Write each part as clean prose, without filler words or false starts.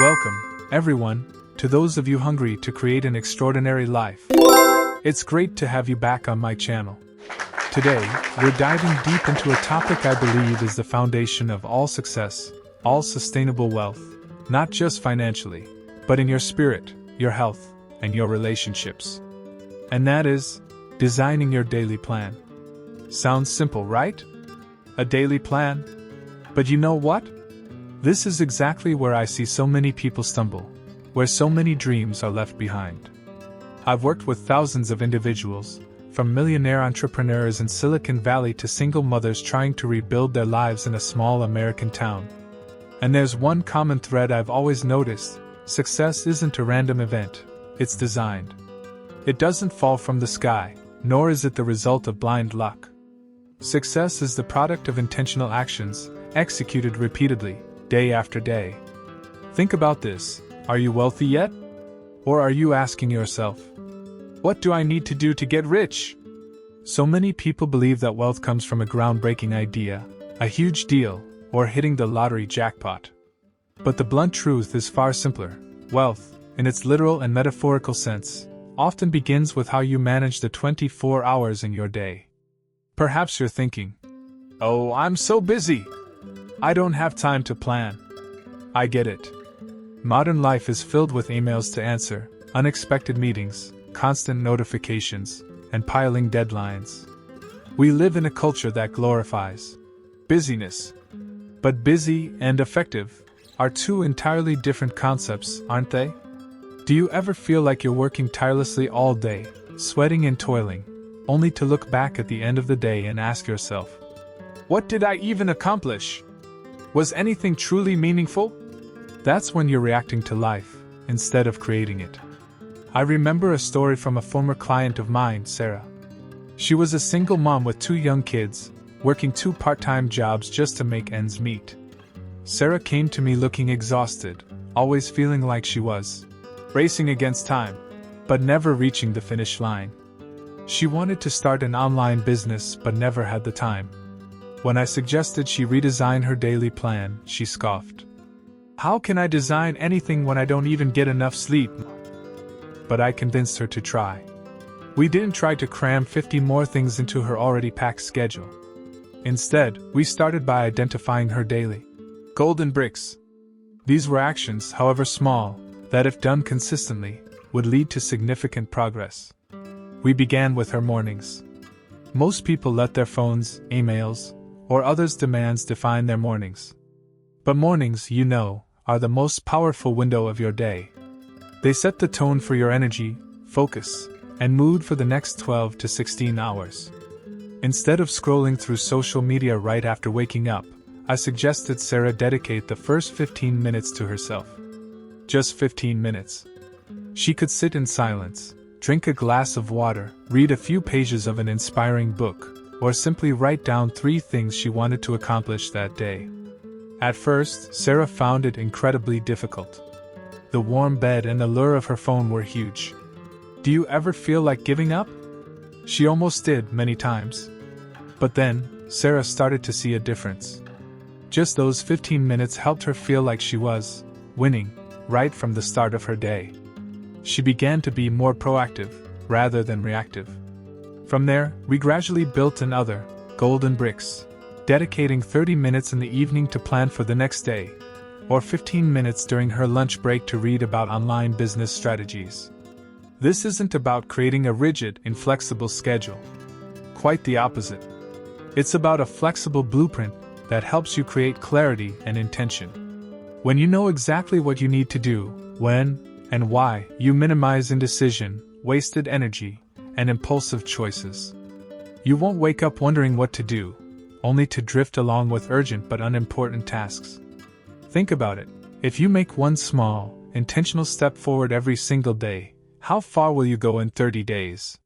Welcome, everyone, to those of you hungry to create an extraordinary life. It's great to have you back on my channel. Today, we're diving deep into a topic I believe is the foundation of all success, all sustainable wealth, not just financially, but in your spirit, your health, and your relationships. And that is, designing your daily plan. Sounds simple, right? A daily plan? But you know what? This is exactly where I see so many people stumble, where so many dreams are left behind. I've worked with thousands of individuals, from millionaire entrepreneurs in Silicon Valley to single mothers trying to rebuild their lives in a small American town. And there's one common thread I've always noticed: success isn't a random event, it's designed. It doesn't fall from the sky, nor is it the result of blind luck. Success is the product of intentional actions, executed repeatedly, day after day. Think about this: are you wealthy yet? Or are you asking yourself, what do I need to do to get rich? So many people believe that wealth comes from a groundbreaking idea, a huge deal, or hitting the lottery jackpot. But the blunt truth is far simpler. Wealth, in its literal and metaphorical sense, often begins with how you manage the 24 hours in your day. Perhaps you're thinking, "Oh, I'm so busy. I don't have time to plan." I get it. Modern life is filled with emails to answer, unexpected meetings, constant notifications, and piling deadlines. We live in a culture that glorifies busyness. But busy and effective are two entirely different concepts, aren't they? Do you ever feel like you're working tirelessly all day, sweating and toiling, only to look back at the end of the day and ask yourself, what did I even accomplish? Was anything truly meaningful? That's when you're reacting to life, instead of creating it. I remember a story from a former client of mine, Sarah. She was a single mom with 2 young kids, working 2 part-time jobs just to make ends meet. Sarah came to me looking exhausted, always feeling like she was racing against time, but never reaching the finish line. She wanted to start an online business but never had the time. When I suggested she redesign her daily plan, she scoffed. "How can I design anything when I don't even get enough sleep?" But I convinced her to try. We didn't try to cram 50 more things into her already packed schedule. Instead, we started by identifying her daily golden bricks. These were actions, however small, that if done consistently, would lead to significant progress. We began with her mornings. Most people let their phones, emails, or others' demands define their mornings. But mornings, you know, are the most powerful window of your day. They set the tone for your energy, focus, and mood for the next 12 to 16 hours. Instead of scrolling through social media right after waking up, I suggested Sarah dedicate the first 15 minutes to herself. Just 15 minutes. She could sit in silence, drink a glass of water, read a few pages of an inspiring book, or simply write down 3 things she wanted to accomplish that day. At first, Sarah found it incredibly difficult. The warm bed and the lure of her phone were huge. Do you ever feel like giving up? She almost did many times. But then, Sarah started to see a difference. Just those 15 minutes helped her feel like she was winning right from the start of her day. She began to be more proactive, rather than reactive. From there, we gradually built another golden bricks, dedicating 30 minutes in the evening to plan for the next day, or 15 minutes during her lunch break to read about online business strategies. This isn't about creating a rigid, inflexible schedule. Quite the opposite. It's about a flexible blueprint that helps you create clarity and intention. When you know exactly what you need to do, when, and why, you minimize indecision, wasted energy, and impulsive choices. You won't wake up wondering what to do, only to drift along with urgent but unimportant tasks. Think about it. If you make one small, intentional step forward every single day, how far will you go in 30 days?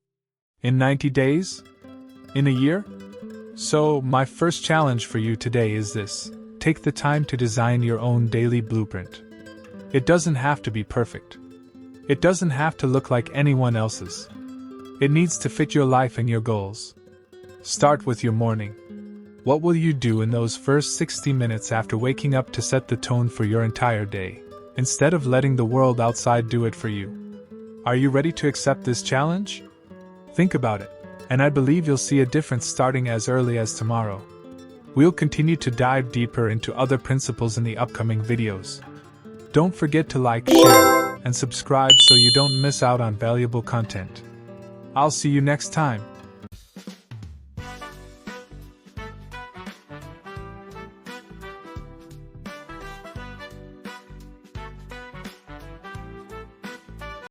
In 90 days? In a year? So, my first challenge for you today is this: take the time to design your own daily blueprint. It doesn't have to be perfect. It doesn't have to look like anyone else's. It needs to fit your life and your goals. Start with your morning. What will you do in those first 60 minutes after waking up to set the tone for your entire day? instead of letting the world outside do it for you. Are you ready to accept this challenge? Think about it, and I believe you'll see a difference starting as early as tomorrow. We'll continue to dive deeper into other principles in the upcoming videos. Don't forget to like, share, and subscribe so you don't miss out on valuable content. I'll see you next time.